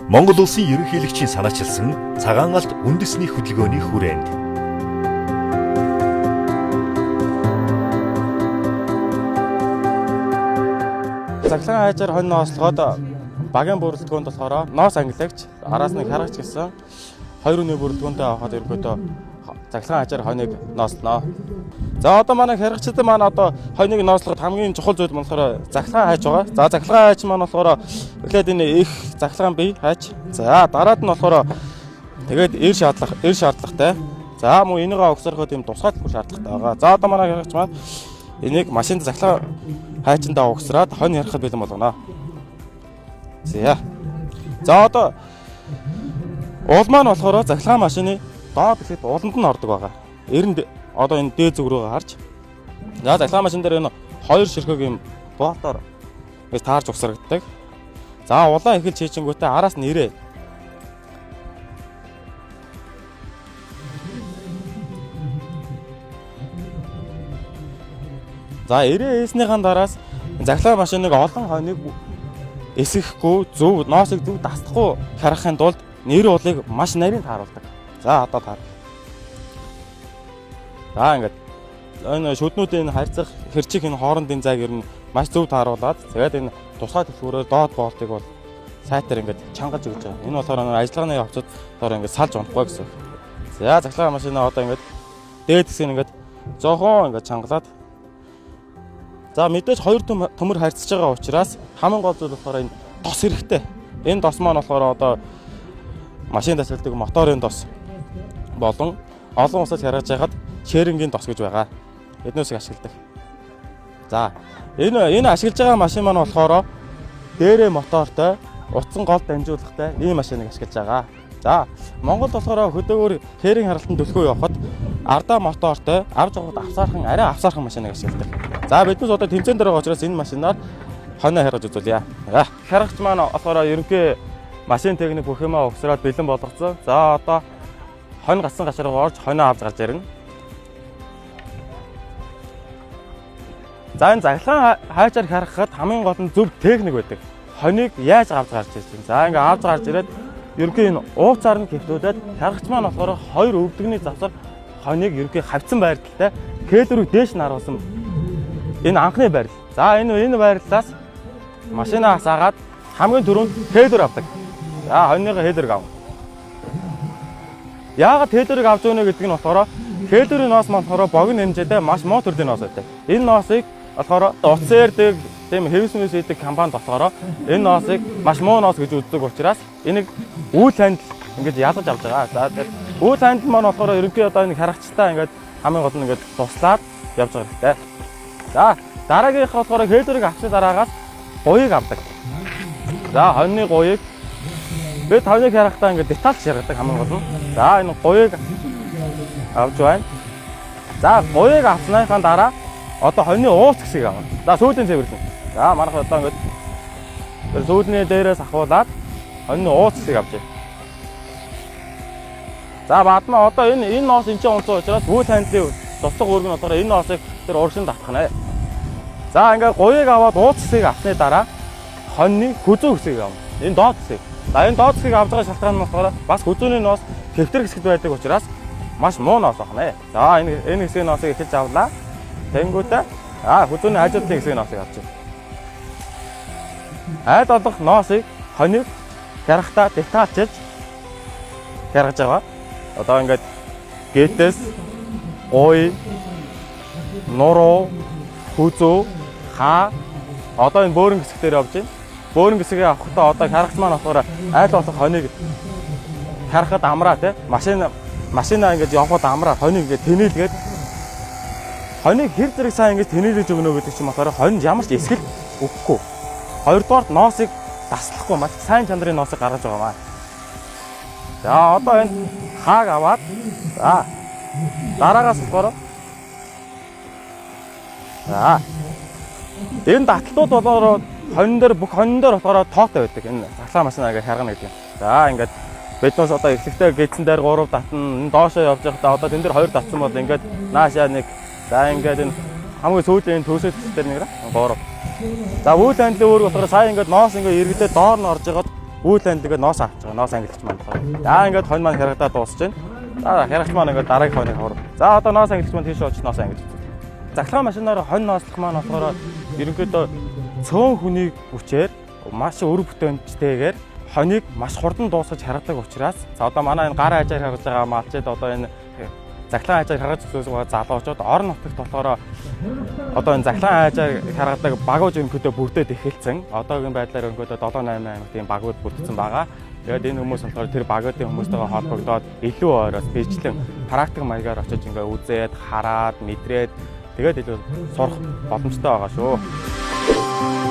Монгол Улсын ерөнхийлөгчийн санаачилсан цагаан алт үндэсний хөдөлгөөний хүрээнд Захлагын хайжаар хонь нослоход багийн бүрэлдэхүүнд болохоор ноос ангилагч араас нь харгач гэсэн 2 өдрийн бүрэлдэхүүнтэй авахад ерөнхийдөө захлагын хайжаар хоньыг носноо. За одоо манай харгачд маань одоо хоньыг нослоход хамгийн чухал зүйл болохоор захлагын хайж байгаа. За захлагын хайж маань болохоор эхлээд энэ их захлагын бие хайж. За дараад нь болохоор тэгээд эр шаардлагатай. За мөн энийгээ огсороход юм тусгай төлбөр шаардлагатай байгаа. За одоо манай харгач маань энийг машинд захлагын хайчандаа угсраад хонь ярахад бэлэн болгоно. За одоо уул маань болохоор захлагын машины доод ихэд ууланд нь ордог байгаа. Эрэнд одоо энэ дээд зүг рүү харж. За захлагын машин дээр энэ 2 ширхэг юм болтоор ингэж таарж угсрагддаг. За улаан эхэлж хийчингүүтээ араас нь ирээ. За ирээ ээснийхэн дараас захлагын машиныг олон хоньыг эсэхгүй зөв ноосыг зөв дасдахгүй харахын тулд нэр уулыг маш нарийн тааруулдаг. За одоо таар. За ингээд энэ шүднүүдийн харьцах хэрчиг энэ хоорондын зайг ер нь маш зөв тааруулаад тэгээд энэ тусгай төлбөрөөр доод болтыг бол сайтар ингээд чангаж өгч байгаа. Энэ болохоор ажиллагааны явцад доор ингээд салж унахгүй гэсэн. За захлагын машинаа одоо ингээд дээд хэсэг ингээд зоохон ингээд чангалаад. За мэдээж 2 төмөр харьцаж байгаа учраас хамгийн гол зүйл болохоор энэ тос хэрэгтэй. Энэ тос маань болохоор одоо машин тасалдаг моторын тос болон олон усад харгаж байхад шерингийн тос гэж байгаа. Эднөөсийг ашигладаг. За энэ ашиглаж байгаа машин маань болохоор дээрээ мотортой, утсан гол дамжуулагтай ийм машиныг ашиглаж байгаа. За Монголд болохоор хөдөөгөр хээрийн харалтанд төлхөө явахад ардаа мотортой, авж явахад арай авсаархан машиныг ашигладаг. За биднес одоо тэмцээн дээр байгаа учраас энэ машинаар хоньоо харгаж үзүүлье. Харгач маань болохоор ерөнхий машин техник бүх юмаа угсраад бэлэн болгоцсон. За одоо хонь гацсан гашраа орж хоньоо авч гарч ирнэ. За энэ захлагын хайчаар харахад хамгийн гол нь зөв техник байдаг. Хоньыг яаж авч гарч ирсэн. За ингээ авч гарч ирээд ерөнхий энэ ууцаар нь хэвтүүлээд харгач маань болохоор 2 өвдөгний завсар хоньыг ерөнхий хавцсан байрталтай кейлрүү дээш нь харуулсан. Энэ анхны байрал. За энэ байрлалаас машинаа хасаагаад хамгийн түрүүнд хейлер авдаг. За хоньныхоо хейлерг ав. Яагаад хейлерг авч өгнө гэдэг нь болохоор хейлерийн ноос маань болохоор богино хэмжээтэй маш муу төрлийн ноос байдаг. Энэ ноосыг болохоор утсан ярддаг тийм хэвс хийдэг компани болохоор энэ ноосыг маш муу ноос гэж үздэг учраас энийг үйл хандл ингэж ялгаж авч байгаа. За тэгэхээр үйл хандл маань болохоор ерөнхий одоо энэ харагчтай ингэж хамгийн гол нь ингэж туслаад явж байгаа хэрэгтэй. За дараагийнх болохоор хейлерыг авсны дараагаас гуйг авдаг. За хоньны гуйг бид хоньыг харахтаа ингээд деталь шаргадаг хамгийн гол нь. За энэ гуйг авч байна. За гуйг авсныхаа дараа одоо хоньны ууц хэсгийг авна. За сүүлийн цэвэрлэн. За манайх одоо ингээд сүүлний дээрээс ахуулаад хоньны ууц хэсгийг авч байна. За бадмаа одоо энэ ноос энэ ч онцгой учраас үйл хандлын туслах үүрэг нь болохоор энэ ноосыг тэр урагшин татах нэ. За ингээд гуйг аваад ууц хэсгийг авсны дараа хоньны хүзүү хэсгийг авна. Энэ доод хэсэг. За энэ доод хэсгийг авч байгаа шалтгаан нь болохоор бас хүзүүний ноос хэвтэр хэсэгт байдаг учраас маш муу ноос байна. За энэ хэсгийн ноосыг эхэлж авлаа. Тэнгүүтээ хүзүүний хажуудлын хэсгийн ноосыг авч байна. Айл болох ноосыг хоньыг харахтаа детальчилж харгаж байгаа. Одоо ингээд гэтээс гуй, нуруу, хүзүү, хаа одоо энэ бөөрийн хэсэг дээр явж байна. Бөөрийн хэсгийг авахдаа одоо харгач маань болохоор айл болох хоньыг харахад амраа тий. Машинаа ингэж явхад амраа хоньыг ингэж тэнэлгээд хоньыг хэр зэрэг сайн ингэж тэнэлж өгнө гэдэг чинь болохоор хонь ямар ч эсгэл өгөхгүй. Хоёрдугаар ноосыг таслахгүй маш сайн чанарын ноосыг гаргаж байгаа маа. За одоо энэ хааг аваад за дараагаас болохоор за энэ датлууд болоо хонь дээр бүх хонь дээр болохоор тоотой байдаг. Энэ захлагын машинаа гэж харгана гэдэг юм. За ингээд биднээс одоо эхлэхдээ гидсэн дээр 3 татна, доошоо явж байхдаа одоо тэн дээр 2 татсан бол ингээд наашаа 1. За ингээд энэ хамгийн сүүлийн төсөл дээр нэг 3. За үйл хандлын үүрэг болохоор сая ингээд ноос ингээд эргэлдээ доор нь орж байгаад Үйл андлага ноос авч байгаа. Ноос ангилч маань. За ингээд хонь маань харагдаад дуусч байна. За харагч маань ингээд дараагийн хоныг хор. За одоо ноос ангилч маань тийш очиж ноос ангилж. Захлагын машинаар хонь nooслох маань болохоор ерөнхийдөө цөөн хүний хүчээр маш өр бүтээмжтэйгээр хоныг маш хурдан дуусгаж харгадаг учраас за одоо манай энэ гар хажаар харгаж байгаа малчид одоо энэ захлагын хажаар харгаж байгаа залуучууд орон нутагт болохоор одоо энэ захлагын хажаар харгадаг багууд ерөнхийдөө бүрдээд эхэлсэн. Одоогийн байдлаар ерөнхийдөө 7-8 аймаг тийм багууд бүрдсэн байгаа. Тэгээд энэ хүмүүс болохоор тэр багуудын хүмүүстэйгээ холбогдоод илүү ойроос бичлэн практик маягаар очиж ингээ үзээд, хараад, мэдрээд тэгээд илүү сурах боломжтой байгаа шүү.